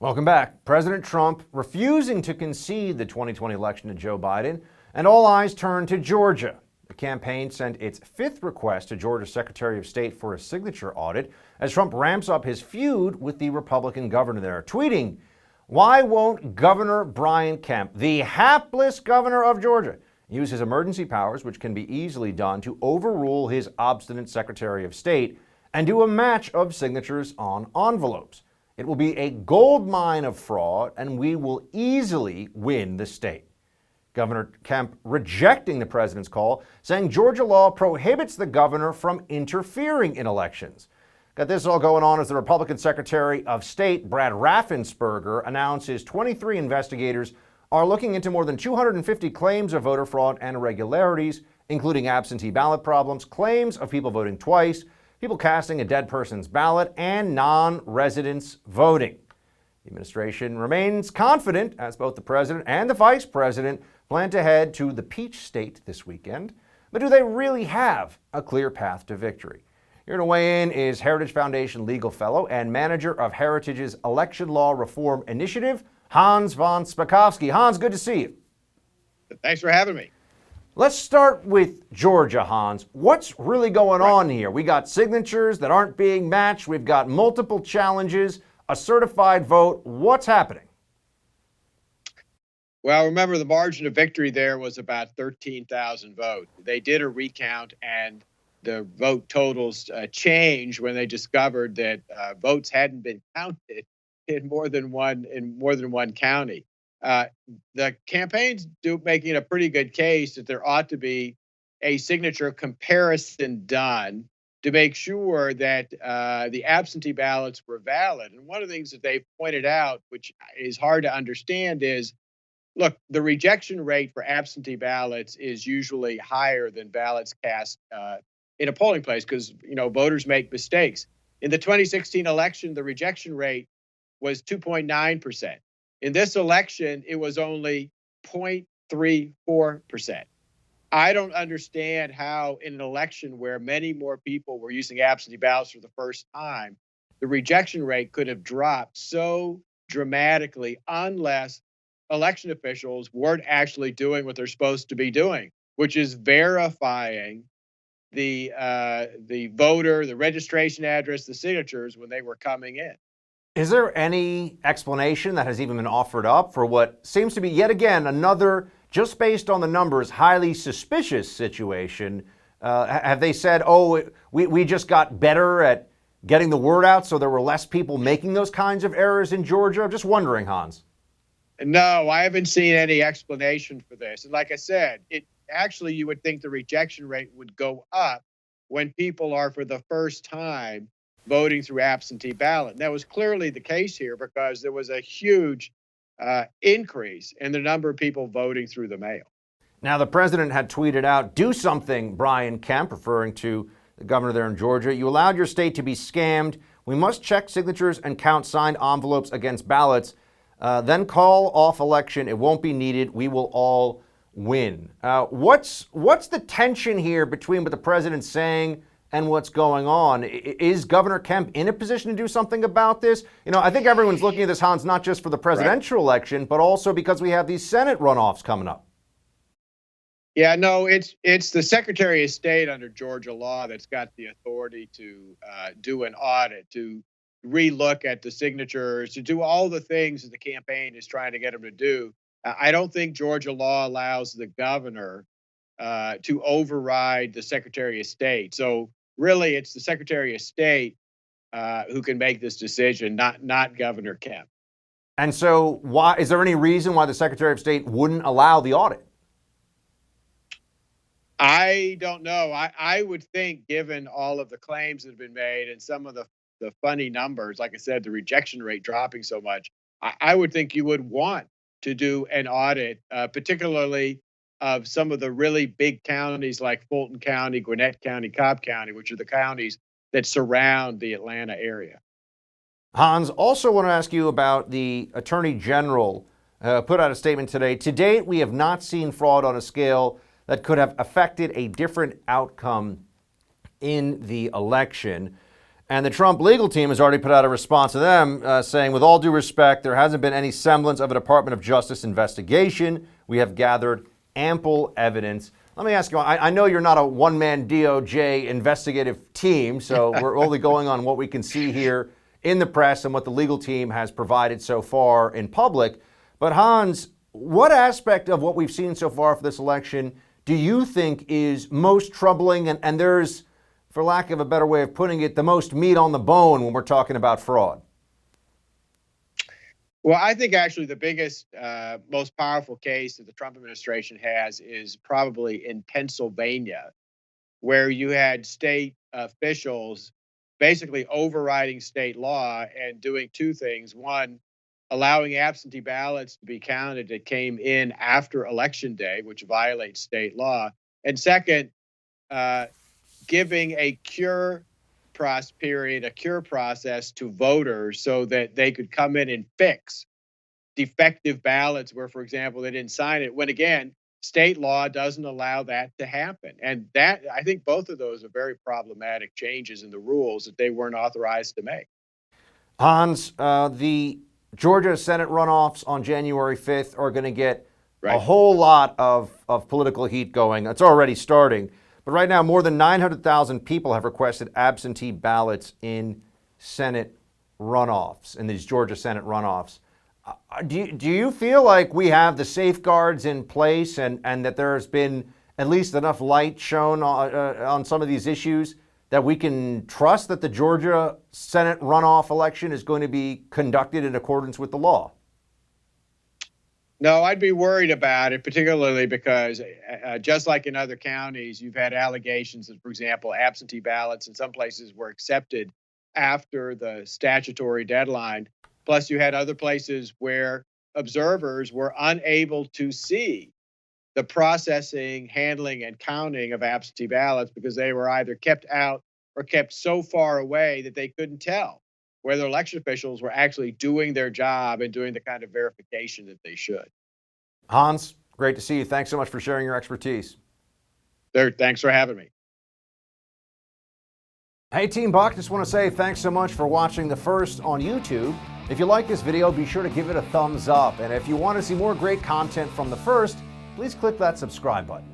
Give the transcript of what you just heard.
Welcome back. President Trump refusing to concede the 2020 election to Joe Biden, and all eyes turn to Georgia. The campaign sent its fifth request to Georgia's Secretary of State for a signature audit as Trump ramps up his feud with the Republican governor there, tweeting, "Why won't Governor Brian Kemp, the hapless governor of Georgia, use his emergency powers, which can be easily done, to overrule his obstinate Secretary of State and do a match of signatures on envelopes? It will be a gold mine of fraud, and we will easily win the state." Governor Kemp rejecting the president's call, saying Georgia law prohibits the governor from interfering in elections. Got this all going on as the Republican Secretary of State, Brad Raffensperger, announces 23 investigators are looking into more than 250 claims of voter fraud and irregularities, including absentee ballot problems, claims of people voting twice, people casting a dead person's ballot, and non-residents voting. The administration remains confident as both the president and the vice president plan to head to the Peach State this weekend. But do they really have a clear path to victory? Here to weigh in is Heritage Foundation legal fellow and manager of Heritage's Election Law Reform Initiative, Hans von Spakovsky. Hans, good to see you. Thanks for having me. Let's start with Georgia, Hans. What's really going on here? We got signatures that aren't being matched. We've got multiple challenges, a certified vote. What's happening? Well, remember the margin of victory there was about 13,000 votes. They did a recount and the vote totals changed when they discovered that votes hadn't been counted in more than one county. The campaign's making a pretty good case that there ought to be a signature comparison done to make sure that the absentee ballots were valid. And one of the things that they've pointed out, which is hard to understand, is, look, the rejection rate for absentee ballots is usually higher than ballots cast in a polling place because, voters make mistakes. In the 2016 election, the rejection rate was 2.9%. In this election, it was only 0.34%. I don't understand how in an election where many more people were using absentee ballots for the first time, the rejection rate could have dropped so dramatically unless election officials weren't actually doing what they're supposed to be doing, which is verifying the voter, the registration address, the signatures when they were coming in. Is there any explanation that has even been offered up for what seems to be yet again another, just based on the numbers, highly suspicious situation? Have they said, we just got better at getting the word out so there were less people making those kinds of errors in Georgia? I'm just wondering, Hans. No, I haven't seen any explanation for this. And like I said, you would think the rejection rate would go up when people are for the first time voting through absentee ballot. And that was clearly the case here because there was a huge increase in the number of people voting through the mail. Now, the president had tweeted out, "Do something, Brian Kemp," referring to the governor there in Georgia. "You allowed your state to be scammed. We must check signatures and count signed envelopes against ballots. Then call off election. It won't be needed. We will all win." What's the tension here between what the president's saying and what's going on? Is Governor Kemp in a position to do something about this? I think everyone's looking at this, Hans, not just for the presidential election, but also because we have these Senate runoffs coming up. Yeah, no, it's the Secretary of State under Georgia law that's got the authority to do an audit, to relook at the signatures, to do all the things that the campaign is trying to get him to do. I don't think Georgia law allows the governor to override the Secretary of State. So really, it's the Secretary of State who can make this decision, not Governor Kemp. And so is there any reason why the Secretary of State wouldn't allow the audit? I don't know. I would think, given all of the claims that have been made and some of the funny numbers, like I said, the rejection rate dropping so much, I would think you would want to do an audit, particularly of some of the really big counties like Fulton County, Gwinnett County, Cobb County, which are the counties that surround the Atlanta area. Hans, also want to ask you about the Attorney General put out a statement today. "To date, we have not seen fraud on a scale that could have affected a different outcome in the election." And the Trump legal team has already put out a response to them saying, with all due respect, there hasn't been any semblance of a Department of Justice investigation. We have gathered ample evidence. Let me ask you, I know you're not a one-man DOJ investigative team, so we're only going on what we can see here in the press and what the legal team has provided so far in public. But Hans, what aspect of what we've seen so far for this election do you think is most troubling and there's, for lack of a better way of putting it, the most meat on the bone when we're talking about fraud? Well, I think actually the biggest, most powerful case that the Trump administration has is probably in Pennsylvania, where you had state officials basically overriding state law and doing two things. One, allowing absentee ballots to be counted that came in after Election Day, which violates state law. And second, giving a cure process to voters so that they could come in and fix defective ballots where, for example, they didn't sign it, when again, state law doesn't allow that to happen. And that, I think both of those are very problematic changes in the rules that they weren't authorized to make. Hans, the Georgia Senate runoffs on January 5th are going to get a whole lot of political heat going. It's already starting. But right now, more than 900,000 people have requested absentee ballots in Senate runoffs, in these Georgia Senate runoffs. Do you feel like we have the safeguards in place and that there's been at least enough light shown on some of these issues that we can trust that the Georgia Senate runoff election is going to be conducted in accordance with the law? No, I'd be worried about it, particularly because just like in other counties, you've had allegations that, for example, absentee ballots in some places were accepted after the statutory deadline. Plus, you had other places where observers were unable to see the processing, handling, and counting of absentee ballots because they were either kept out or kept so far away that they couldn't tell whether election officials were actually doing their job and doing the kind of verification that they should. Hans, great to see you. Thanks so much for sharing your expertise. Thanks for having me. Hey, Team Buck, just want to say thanks so much for watching The First on YouTube. If you like this video, be sure to give it a thumbs up. And if you want to see more great content from The First, please click that subscribe button.